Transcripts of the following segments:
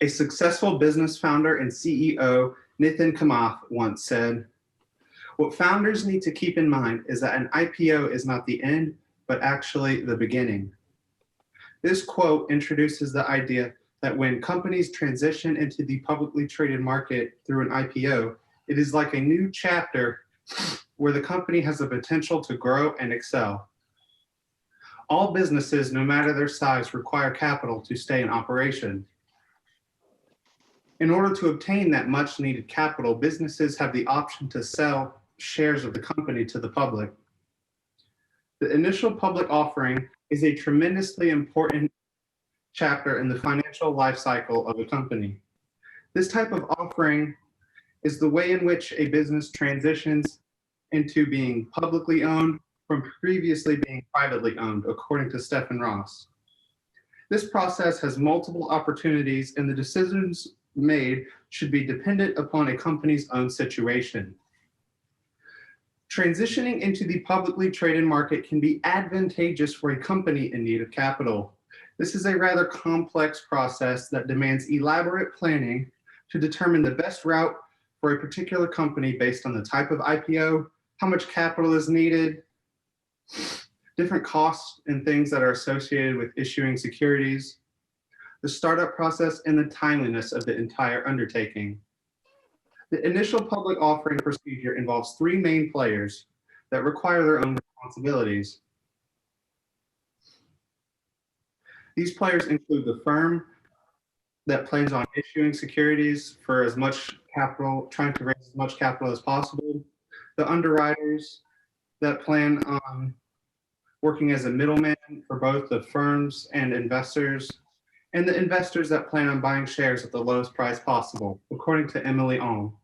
A successful business founder and CEO, Nitin Kamath, once said, "What founders need to keep in mind is that an IPO is not the end, but actually the beginning." This quote introduces the idea that when companies transition into the publicly traded market through an IPO, it is like a new chapter where the company has the potential to grow and excel. All businesses, no matter their size, require capital to stay in operation. In order to obtain that much needed capital, businesses have the option to sell shares of the company to the public. The initial public offering is a tremendously important chapter in the financial life cycle of a company. This type of offering is the way in which a business transitions into being publicly owned from previously being privately owned, according to Stephen Ross. This process has multiple opportunities, and the decisions made should be dependent upon a company's own situation. Transitioning into the publicly traded market can be advantageous for a company in need of capital. This is a rather complex process that demands elaborate planning to determine the best route for a particular company based on the type of IPO, how much capital is needed, different costs and things that are associated with issuing securities, the startup process, and the timeliness of the entire undertaking. The initial public offering procedure involves three main players that require their own responsibilities. These players include the firm that plans on issuing securities for as much capital, trying to raise as much capital as possible, the underwriters that plan on working as a middleman for both the firms and investors, and the investors that plan on buying shares at the lowest price possible, according to Emily Ong.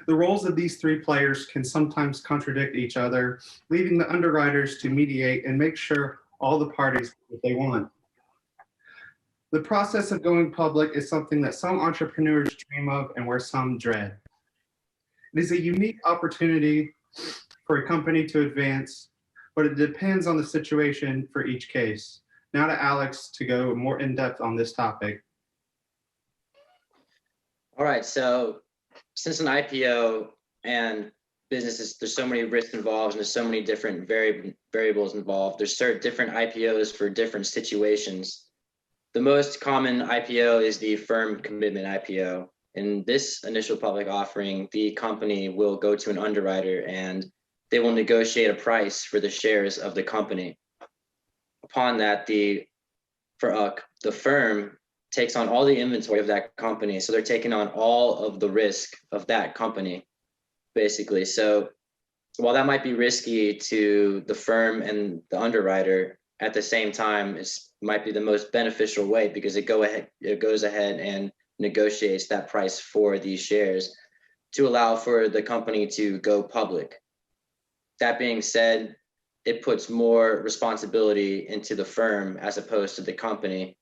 The roles of these three players can sometimes contradict each other, leaving the underwriters to mediate and make sure all the parties get what they want. The process of going public is something that some entrepreneurs dream of and where some dread. It is a unique opportunity for a company to advance, but it depends on the situation for each case. Now to Alex to go more in depth on this topic. All right, so since an IPO and businesses, there's so many risks involved and there's so many different variables involved. There's certain different IPOs for different situations. The most common IPO is the firm commitment IPO. In this initial public offering, the company will go to an underwriter and they will negotiate a price for the shares of the company. Upon that, the firm takes on all the inventory of that company. So they're taking on all of the risk of that company, basically. So while that might be risky to the firm and the underwriter, at the same time, it might be the most beneficial way because it goes ahead and negotiates that price for these shares to allow for the company to go public. That being said, it puts more responsibility into the firm as opposed to the company.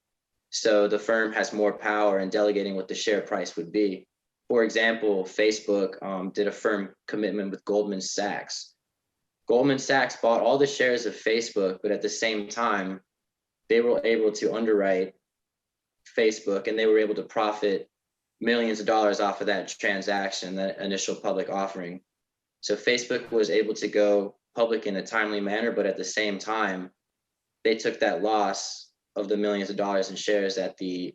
So the firm has more power in delegating what the share price would be. For example, Facebook did a firm commitment with Goldman Sachs. Goldman Sachs bought all the shares of Facebook, but at the same time, they were able to underwrite Facebook and they were able to profit millions of dollars off of that transaction, that initial public offering. So Facebook was able to go public in a timely manner, but at the same time, they took that loss of the millions of dollars in shares that the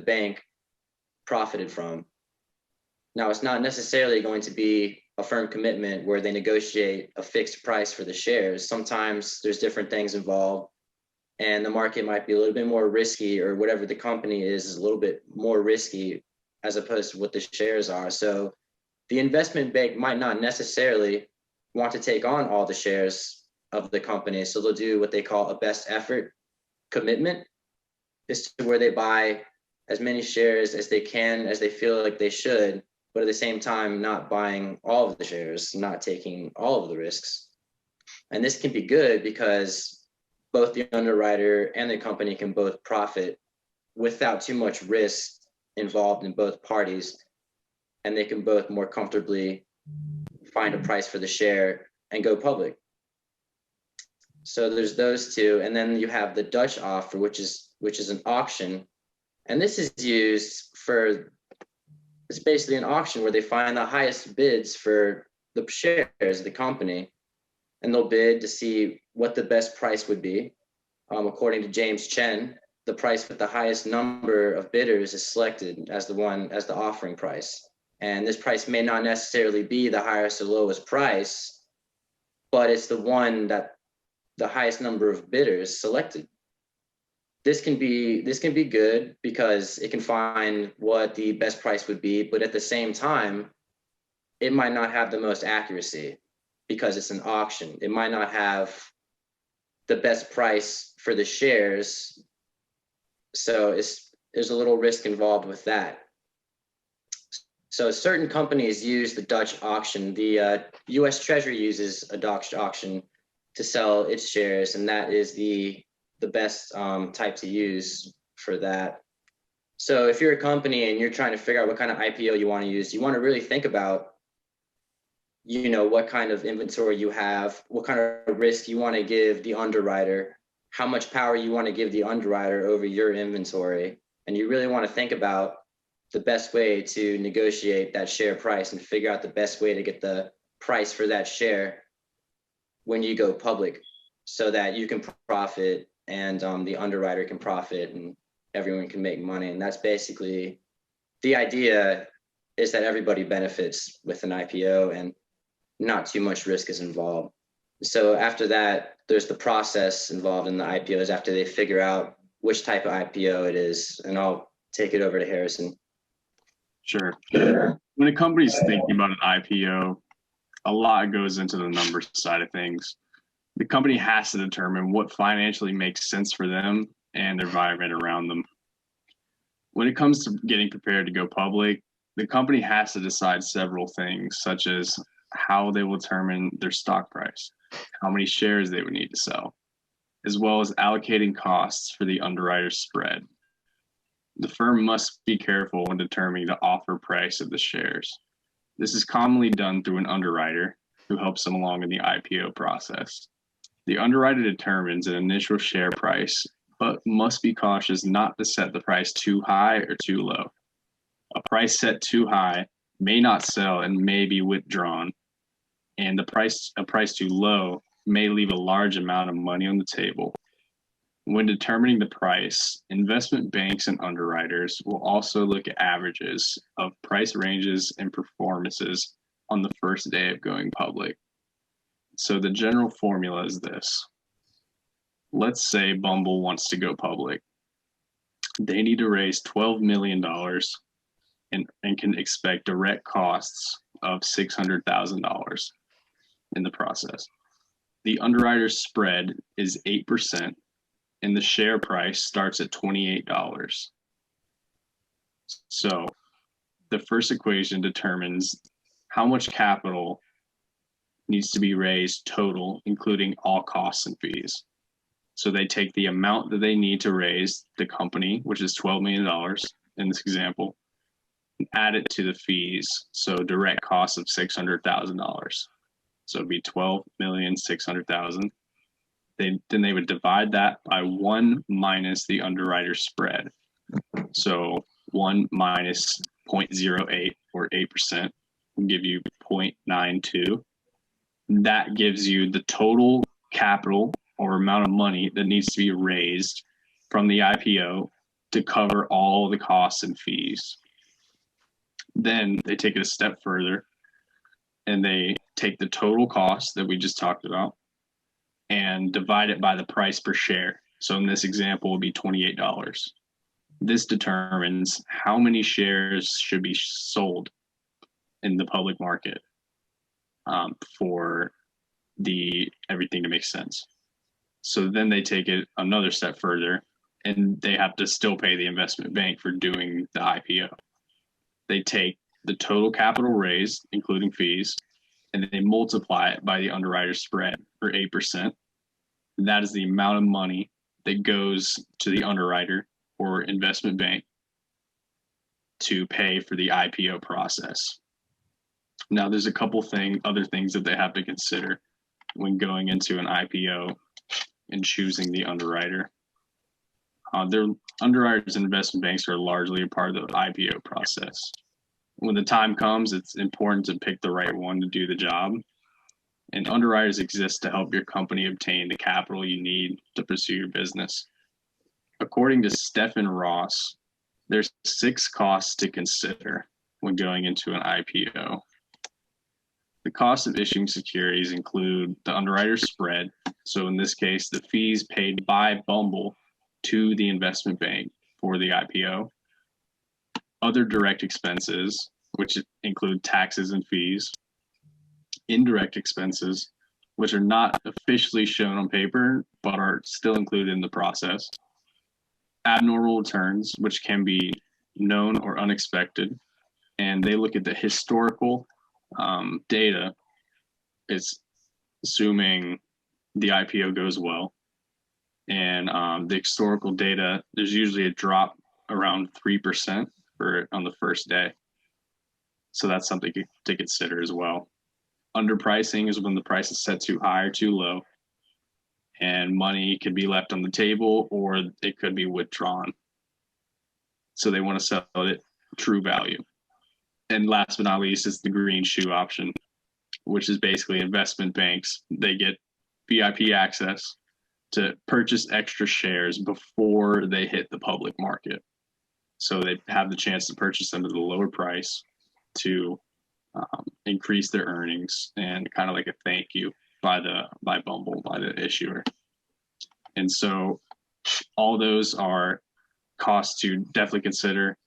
bank profited from. Now, it's not necessarily going to be a firm commitment where they negotiate a fixed price for the shares. Sometimes there's different things involved and the market might be a little bit more risky, or whatever the company is a little bit more risky as opposed to what the shares are. So the investment bank might not necessarily want to take on all the shares of the company. So they'll do what they call a best effort commitment. This is where they buy as many shares as they can, as they feel like they should, but at the same time, not buying all of the shares, not taking all of the risks. And this can be good because both the underwriter and the company can both profit without too much risk involved in both parties. And they can both more comfortably find a price for the share and go public. So there's those two. And then you have the Dutch offer, which is an auction And this is used for, it's basically an auction where they find the highest bids for the shares of the company, and they'll bid to see what the best price would be. According to James Chen, the price with the highest number of bidders is selected as the offering price. And this price may not necessarily be the highest or lowest price, but it's the one that the highest number of bidders selected. This can be good because it can find what the best price would be, but at the same time, it might not have the most accuracy because it's an auction. It might not have the best price for the shares. So there's a little risk involved with that. So certain companies use the Dutch auction. The US Treasury uses a Dutch auction to sell its shares, and that is the best type to use for that. So if you're a company and you're trying to figure out what kind of IPO you want to use, you want to really think about, you know, what kind of inventory you have, what kind of risk you want to give the underwriter, how much power you want to give the underwriter over your inventory. And you really want to think about the best way to negotiate that share price and figure out the best way to get the price for that share when you go public, so that you can profit and the underwriter can profit and everyone can make money. And that's basically the idea, is that everybody benefits with an IPO and not too much risk is involved. So after that, there's the process involved in the IPOs after they figure out which type of IPO it is. And I'll take it over to Harrison. Sure. When a company's thinking about an IPO, a lot goes into the numbers side of things. The company has to determine what financially makes sense for them and their environment around them. When it comes to getting prepared to go public, the company has to decide several things, such as how they will determine their stock price, how many shares they would need to sell, as well as allocating costs for the underwriter's spread. The firm must be careful when determining the offer price of the shares. This is commonly done through an underwriter who helps them along in the IPO process. The underwriter determines an initial share price, but must be cautious not to set the price too high or too low. A price set too high may not sell and may be withdrawn, and a price too low may leave a large amount of money on the table. When determining the price, investment banks and underwriters will also look at averages of price ranges and performances on the first day of going public. So the general formula is this. Let's say Bumble wants to go public. They need to raise $12 million and can expect direct costs of $600,000 in the process. The underwriter's spread is 8%, and the share price starts at $28. So the first equation determines how much capital needs to be raised total, including all costs and fees. So they take the amount that they need to raise the company, which is $12 million in this example, and add it to the fees. So direct costs of $600,000. So it'd be $12,600,000. Then they would divide that by 1 minus the underwriter spread. So 1 minus 0.08 or 8% will give you 0.92. That gives you the total capital or amount of money that needs to be raised from the IPO to cover all the costs and fees. Then they take it a step further and they take the total cost that we just talked about and divide it by the price per share. So in this example, it would be $28. This determines how many shares should be sold in the public market for everything to make sense. So then they take it another step further and they have to still pay the investment bank for doing the IPO. They take the total capital raised, including fees, and they multiply it by the underwriter spread, or 8%. And that is the amount of money that goes to the underwriter or investment bank to pay for the IPO process. Now, there's a couple other things that they have to consider when going into an IPO and choosing the underwriter. Their underwriters and investment banks are largely a part of the IPO process. When the time comes, it's important to pick the right one to do the job. And underwriters exist to help your company obtain the capital you need to pursue your business. According to Stephen Ross, there's 6 costs to consider when going into an IPO. The cost of issuing securities include the underwriter spread. So in this case, the fees paid by Bumble to the investment bank for the IPO. Other direct expenses, which include taxes and fees. Indirect expenses, which are not officially shown on paper, but are still included in the process. Abnormal returns, which can be known or unexpected. And they look at the historical data. It's assuming the IPO goes well. And the historical data, there's usually a drop around 3% on the first day. So that's something to consider as well. Underpricing is when the price is set too high or too low, and money could be left on the table or it could be withdrawn. So they want to sell it true value. And last but not least is the green shoe option, which is basically investment banks. They get VIP access to purchase extra shares before they hit the public market. So they have the chance to purchase them at a lower price to increase their earnings, and kind of like a thank you by Bumble, by the issuer. And so all those are costs to definitely consider.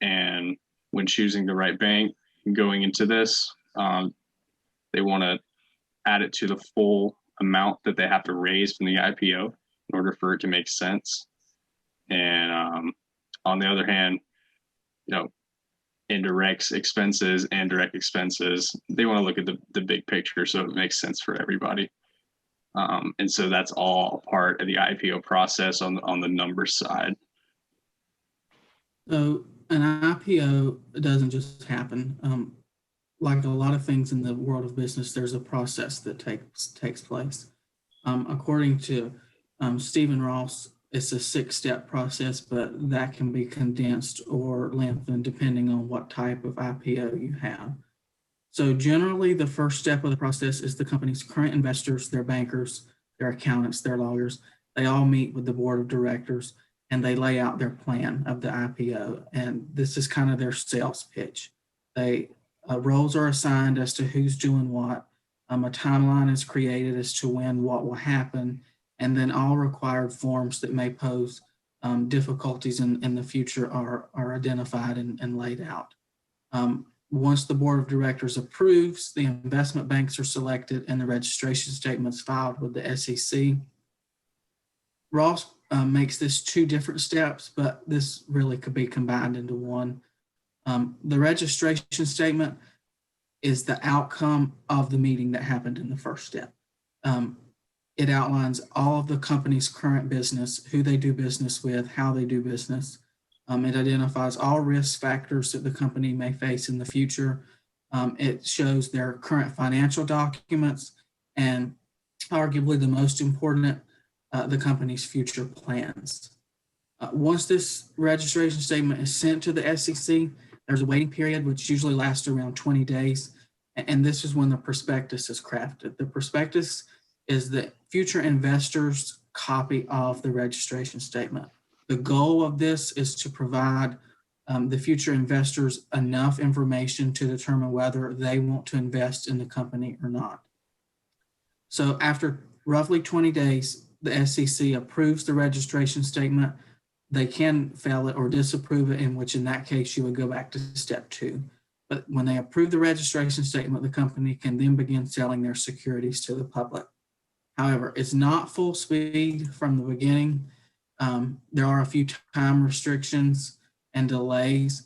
And when choosing the right bank going into this, they want to add it to the full amount that they have to raise from the IPO in order for it to make sense. And on the other hand, indirect expenses and direct expenses, they want to look at the big picture so it makes sense for everybody. And so that's all part of the IPO process on the numbers side. So an IPO doesn't just happen. Like a lot of things in the world of business, there's a process that takes place. According to Stephen Ross, it's a 6-step process, but that can be condensed or lengthened depending on what type of IPO you have. So generally, the first step of the process is the company's current investors, their bankers, their accountants, their lawyers. They all meet with the board of directors and they lay out their plan of the IPO. And this is kind of their sales pitch. Roles are assigned as to who's doing what. A timeline is created as to when what will happen. And then all required forms that may pose difficulties in the future are identified and laid out. Once the board of directors approves, the investment banks are selected and the registration statements filed with the SEC. Ross makes this 2 different steps, but this really could be combined into one. The registration statement is the outcome of the meeting that happened in the first step. It outlines all of the company's current business, who they do business with, how they do business. It identifies all risk factors that the company may face in the future. It shows their current financial documents, and arguably the most important, the company's future plans. Once this registration statement is sent to the SEC, there's a waiting period, which usually lasts around 20 days. And this is when the prospectus is crafted. The prospectus is the future investors' copy of the registration statement. The goal of this is to provide the future investors enough information to determine whether they want to invest in the company or not. So after roughly 20 days, the SEC approves the registration statement. They can fail it or disapprove it, in which in that case you would go back to step 2. But when they approve the registration statement, the company can then begin selling their securities to the public. However, it's not full speed from the beginning. There are a few time restrictions and delays.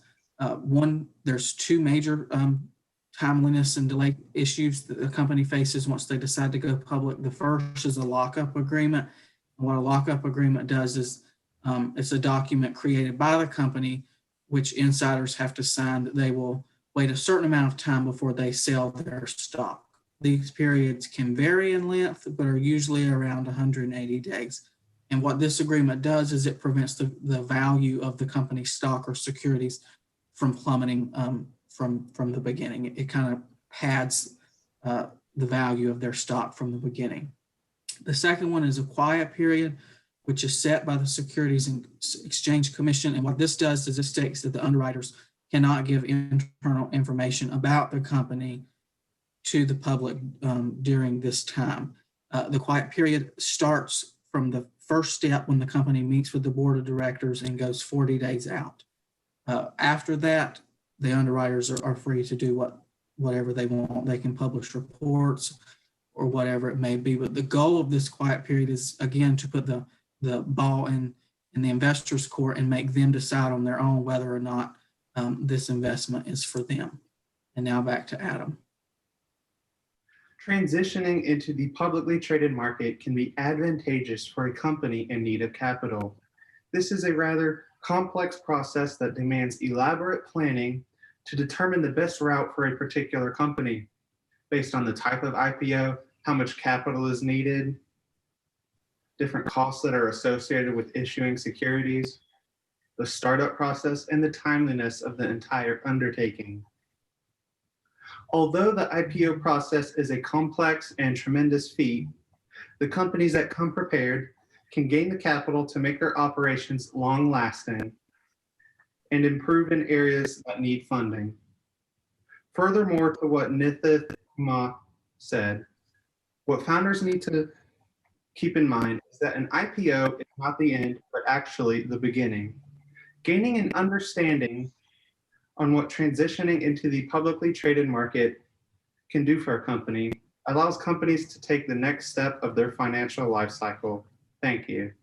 There's 2 major timeliness and delay issues that the company faces once they decide to go public. The first is a lockup agreement. And what a lockup agreement does is it's a document created by the company, which insiders have to sign, that they will wait a certain amount of time before they sell their stock. These periods can vary in length, but are usually around 180 days. And what this agreement does is it prevents the value of the company's stock or securities from plummeting from the beginning. It kind of pads the value of their stock from the beginning. The second one is a quiet period, which is set by the Securities and Exchange Commission. And what this does is it states that the underwriters cannot give internal information about the company to the public during this time. The quiet period starts from the first step when the company meets with the board of directors and goes 40 days out. After that, the underwriters are free to do whatever they want. They can publish reports or whatever it may be. But the goal of this quiet period is, again, to put the ball in the investors' court and make them decide on their own whether or not this investment is for them. And now back to Adam. Transitioning into the publicly traded market can be advantageous for a company in need of capital. This is a rather complex process that demands elaborate planning to determine the best route for a particular company based on the type of IPO, how much capital is needed, different costs that are associated with issuing securities, the startup process, and the timeliness of the entire undertaking. Although the IPO process is a complex and tremendous feat, the companies that come prepared can gain the capital to make their operations long-lasting and improve in areas that need funding. Furthermore, to what Nithin Kamath said, what founders need to keep in mind is that an IPO is not the end, but actually the beginning. Gaining an understanding on what transitioning into the publicly traded market can do for a company allows companies to take the next step of their financial life cycle. Thank you.